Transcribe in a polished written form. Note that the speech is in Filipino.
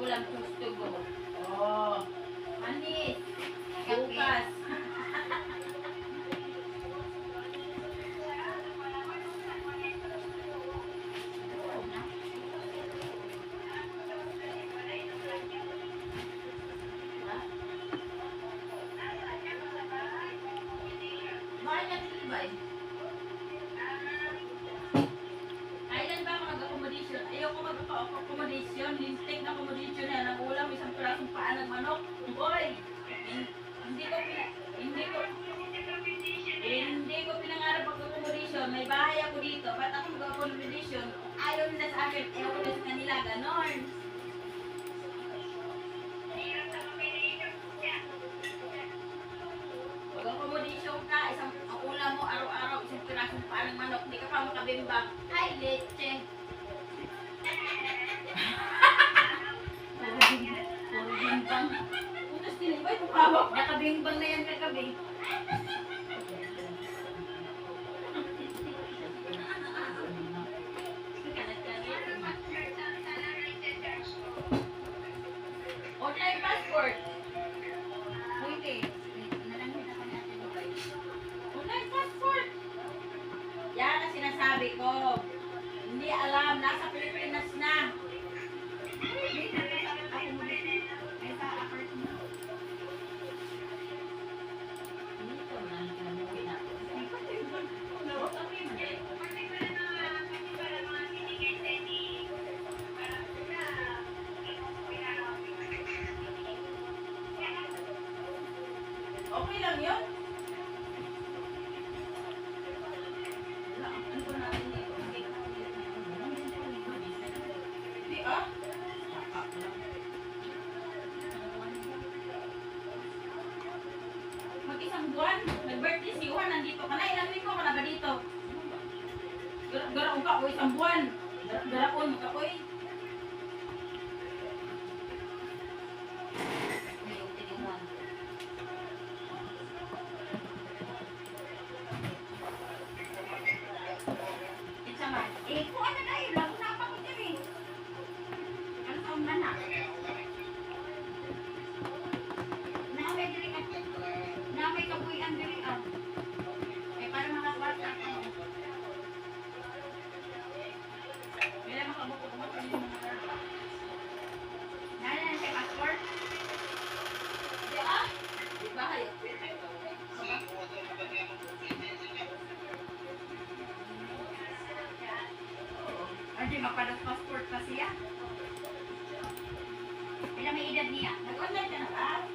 Ulam gusto ko. Oh. Manis. Bukas. Bakit natin ibay? Kailan ba mag-accommodation? Ayoko mag-accommodation. Lintik na accommodation yan. Ang ulam, isang pirasong paa ng manok. Boy! Hindi ko pinangarap mag-accommodation. May bahay ako dito. Ba't ako mag-accommodation? Ayaw nila sa akin. Ayaw nila sa kanila. Ganon. Mag-accommodation ka. Ang ulam mo araw-araw. Isang pirasong paa ng manok. Hindi ka pa makabimbang. Ay, leche. Puro bimbang. Putas tinibay. Pupawak. Nakabimbang na yan kagabi. Online passport. Pwede. Online passport. Yan ang sinasabi ko. Hindi alam. Nasa Pilipinas na. Okay lang yun. Ano ba natin dito? Hindi ah. Mag-isang buwan. Nag-birthday si Juan. Nandito ka na. Ilang linggo ka na ba dito? Garaon ka o isang buwan. Garaon ka o eh. Eh, kung ano na yun, lago na pa ko dyan eh. Ano taong na na? Naamay diri ka. Naamay kabuyan diri ka. Eh, para makakwarta ako. Bila makabuko ko sa inyo mga karta. Nala na siya passport? Di ah? Di bahay. Hindi, mapadas-passport pa siya. Kailan may edad niya? Nag-online ka na ba?